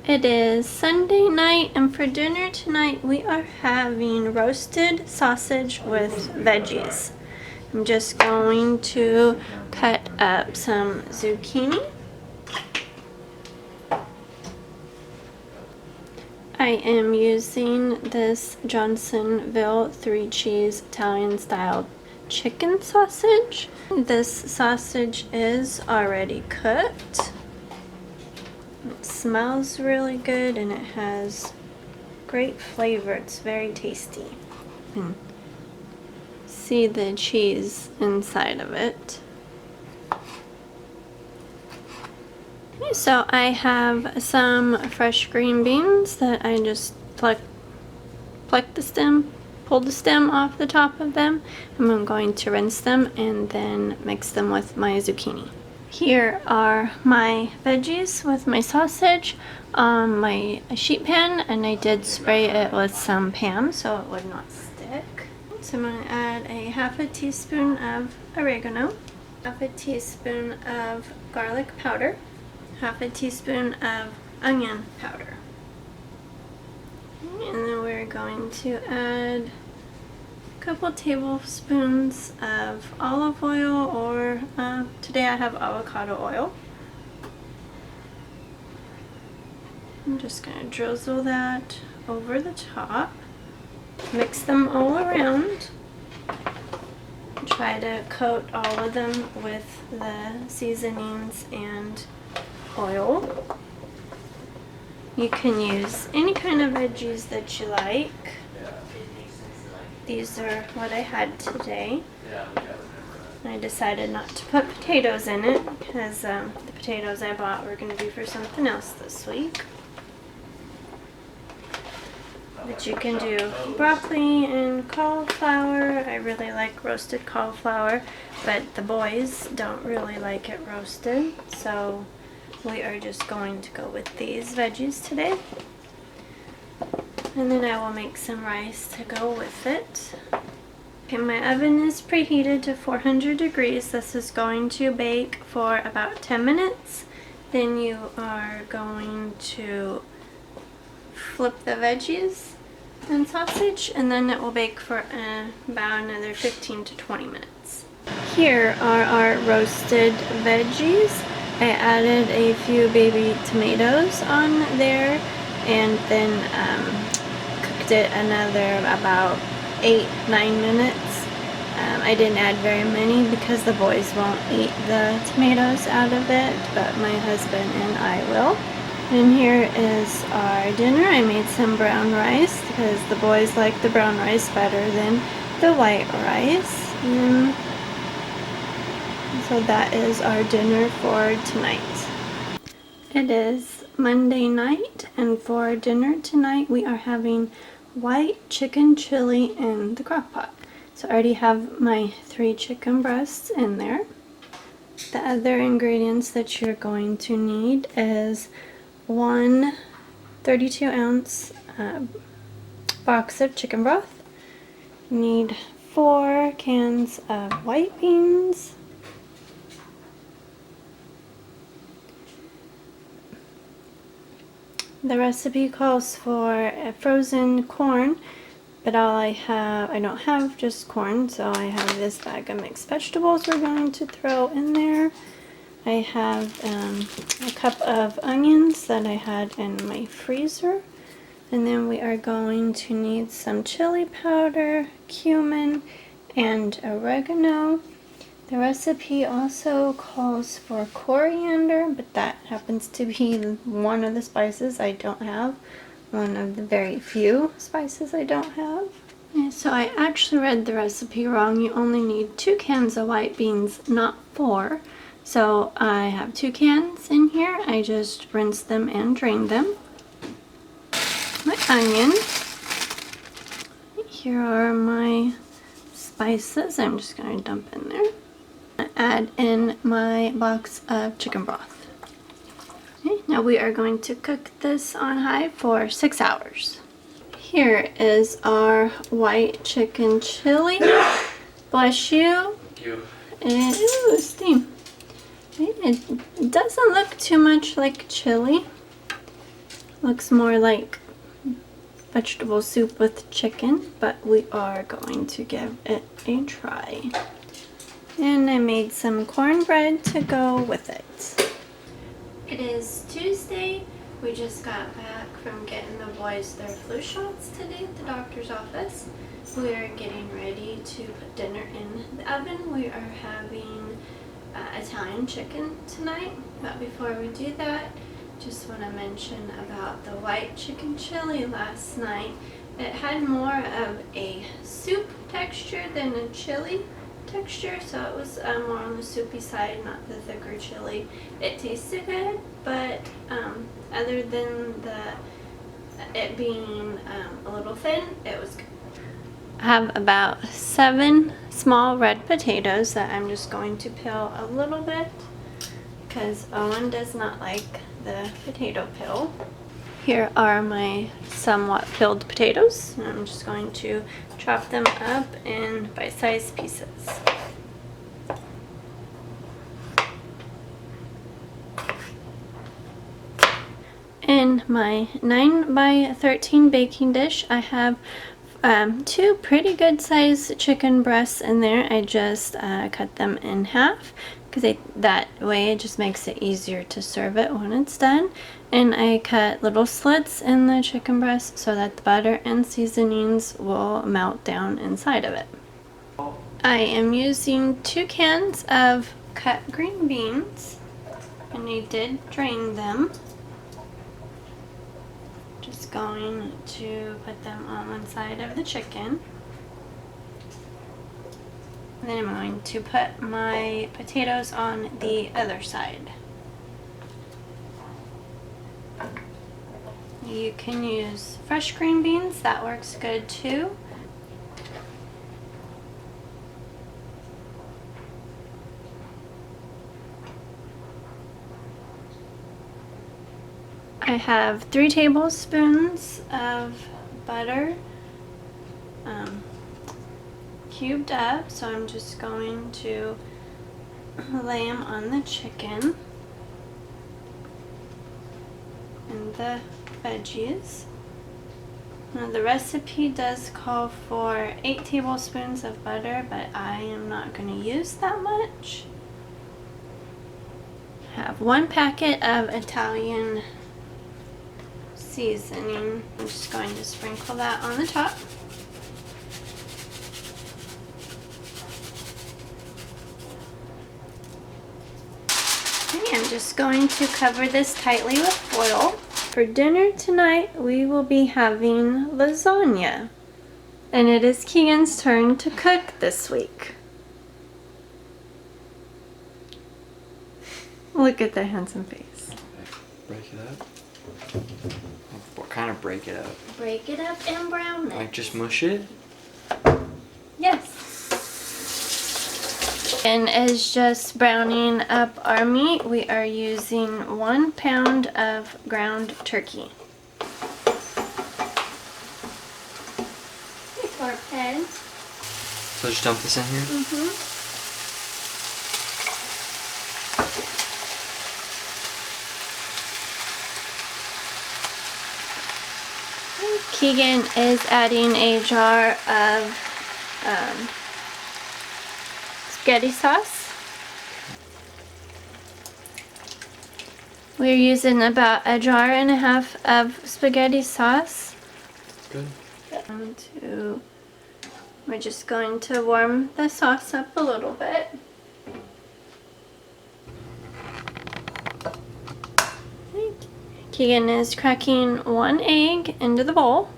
It is Sunday night, and for dinner tonight we are having roasted sausage with veggies. I'm just going to cut up some zucchini. I am using this Johnsonville 3-cheese Italian style chicken sausage. This sausage is already cooked. It smells really good and it has great flavor. It's very tasty. See the cheese inside of it. So I have some fresh green beans that I just pluck the stem, pull the stem off the top of them. I'm going to rinse them and then mix them with my zucchini. Here are my veggies with my sausage on my sheet pan, and I did spray it with some Pam so it would not stick. So I'm going to add a half a teaspoon of oregano, half a teaspoon of garlic powder, half a teaspoon of onion powder. And then we're going to add a couple tablespoons of olive oil, or today I have avocado oil. I'm just going to drizzle that over the top. Mix them all around. Try to coat all of them with the seasonings and oil. You can use any kind of veggies that you like. These are what I had today. I decided not to put potatoes in it because the potatoes I bought were going to be for something else this week. But you can do broccoli and cauliflower. I really like roasted cauliflower, but the boys don't really like it roasted, so we are just going to go with these veggies today. And then I will make some rice to go with it. Okay, my oven is preheated to 400 degrees. This is going to bake for about 10 minutes. Then you are going to flip the veggies and sausage, and then it will bake for about another 15 to 20 minutes. Here are our roasted veggies. I added a few baby tomatoes on there and then cooked it another about 8-9 minutes. I didn't add very many because the boys won't eat the tomatoes out of it, but my husband and I will. And here is our dinner. I made some brown rice because the boys like the brown rice better than the white rice. And so that is our dinner for tonight. It is Monday night, and for dinner tonight we are having white chicken chili in the crock pot. So I already have my 3 chicken breasts in there. The other ingredients that you're going to need is 1 32-ounce box of chicken broth. You need 4 cans of white beans, the recipe calls for frozen corn, but I don't have just corn, so I have this bag of mixed vegetables we're going to throw in there. I have a cup of onions that I had in my freezer, and then we are going to need some chili powder, cumin, and oregano. The recipe also calls for coriander, but that happens to be one of the spices I don't have. One of the very few spices I don't have. And so I actually read the recipe wrong. You only need 2 cans of white beans, not 4. So I have 2 cans in here. I just rinsed them and drained them. My onion. Here are my spices. I'm just going to dump in there. Add in my box of chicken broth. Okay, now we are going to cook this on high for 6 hours. Here is our white chicken chili. Bless you. Thank you. And, ooh, steam. It doesn't look too much like chili. Looks more like vegetable soup with chicken, but we are going to give it a try. And I made some cornbread to go with it. It is Tuesday. We just got back from getting the boys their flu shots today at the doctor's office. We are getting ready to put dinner in the oven. We are having Italian chicken tonight, but before we do that, just want to mention about the white chicken chili last night. It had more of a soup texture than a chili texture, so it was more on the soupy side, not the thicker chili. It tasted good, but other than it being a little thin, it was good. I have about 7 small red potatoes that I'm just going to peel a little bit because Owen does not like the potato peel. Here are my somewhat peeled potatoes. I'm just going to chop them up in bite-sized pieces. In my 9x13 baking dish, I have 2 pretty good sized chicken breasts in there. I just cut them in half because that way it just makes it easier to serve it when it's done. And I cut little slits in the chicken breast so that the butter and seasonings will melt down inside of it. I am using 2 cans of cut green beans, and I did drain them. Just going to put them on one side of the chicken. And then I'm going to put my potatoes on the other side. You can use fresh green beans, that works good too. I have 3 tablespoons of butter cubed up, so I'm just going to lay them on the chicken and the veggies. Now the recipe does call for 8 tablespoons of butter, but I am not going to use that much. I have 1 packet of Italian seasoning. I'm just going to sprinkle that on the top. Okay, I'm just going to cover this tightly with foil. For dinner tonight, we will be having lasagna. And it is Kegan's turn to cook this week. Look at that handsome face. Break it up? What kind of break it up? Break it up and brown it. Like just mush it? Yes. And as just browning up our meat, we are using 1 pound of ground turkey. Pork head. So just dump this in here? Mm-hmm. Kegan is adding a jar of spaghetti sauce. We're using about 1.5 jars of spaghetti sauce. Good. We're just going to warm the sauce up a little bit. Kegan is cracking 1 egg into the bowl.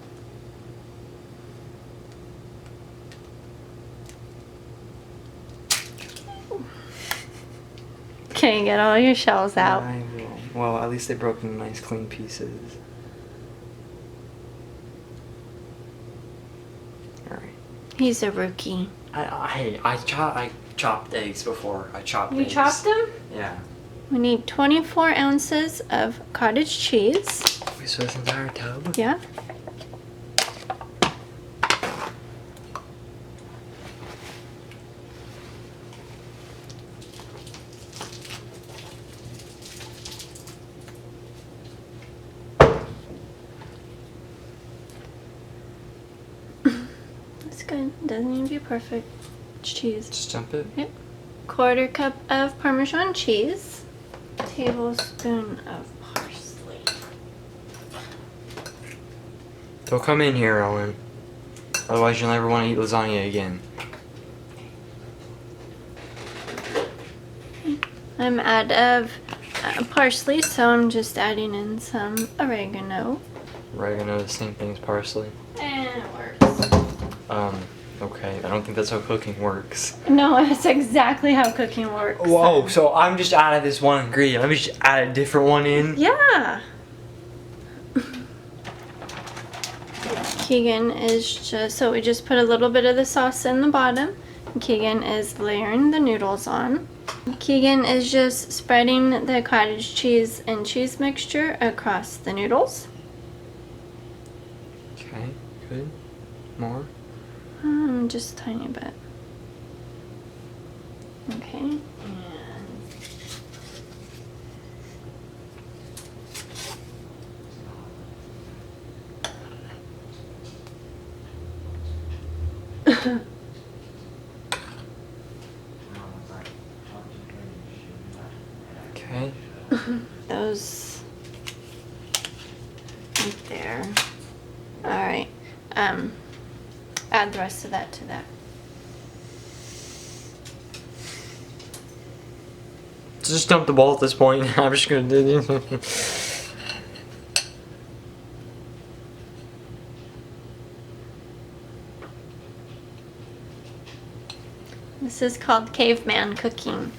Okay, get all your shells out. I will. Well, at least they broke into nice clean pieces. Alright. He's a rookie. I chopped eggs before. I chopped eggs. You chopped them? Yeah. We need 24 ounces of cottage cheese. Wait, so this entire tub? Yeah. good. Doesn't need to be perfect. It's cheese. Just dump it. Yep. 1/4 cup of Parmesan cheese. Tablespoon of parsley. Don't come in here, Owen. Otherwise you'll never want to eat lasagna again. I'm out of parsley, so I'm just adding in some oregano. Oregano, the same thing as parsley. And it works. Okay. I don't think that's how cooking works. No, that's exactly how cooking works. Whoa, so I'm just out of this one ingredient. Let me just add a different one in. Yeah. Kegan is just, so we just put a little bit of the sauce in the bottom. Kegan is layering the noodles on. Kegan is just spreading the cottage cheese and cheese mixture across the noodles. Okay, good. More? Just a tiny bit. Okay, and Okay. those right there. All right. Add the rest of that to that. Just dump the bowl at this point. I'm just gonna do this. This is called caveman cooking.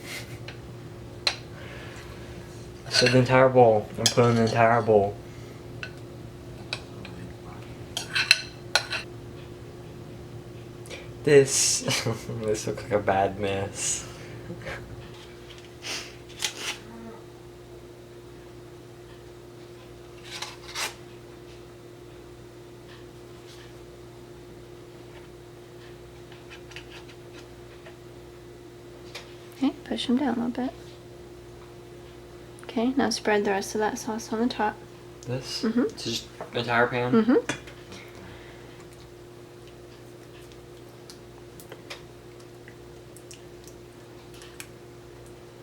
So the entire bowl. I'm putting the entire bowl. This looks like a bad mess. Okay, push them down a little bit. Okay, now spread the rest of that sauce on the top. This? Mhm. It's just the entire pan? Mm-hmm.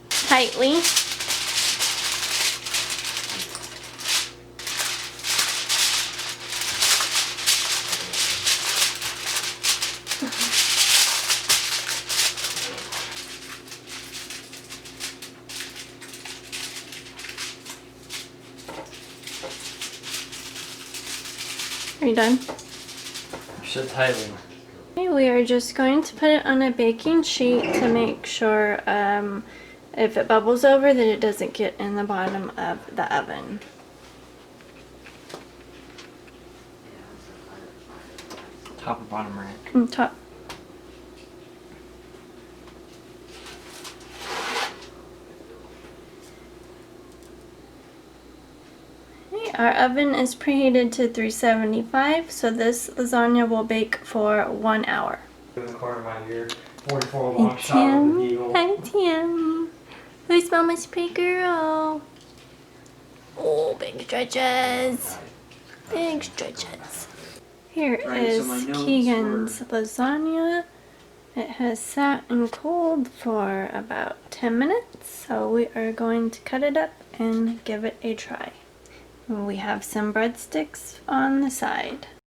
Tightly. Are you done? So tightly. Okay, we are just going to put it on a baking sheet to make sure if it bubbles over that it doesn't get in the bottom of the oven. Top and bottom rack. Top. Okay, our oven is preheated to 375, so this lasagna will bake for 1 hour. In the corner of my ear, 44 Hey long shot with the Tim, eagle. hi Tim. Who's Mama's pretty girl? Oh, big stretches. Big stretches. Here Right, so is my notes Kegan's lasagna. It has sat and cooled for about 10 minutes, so we are going to cut it up and give it a try. We have some breadsticks on the side.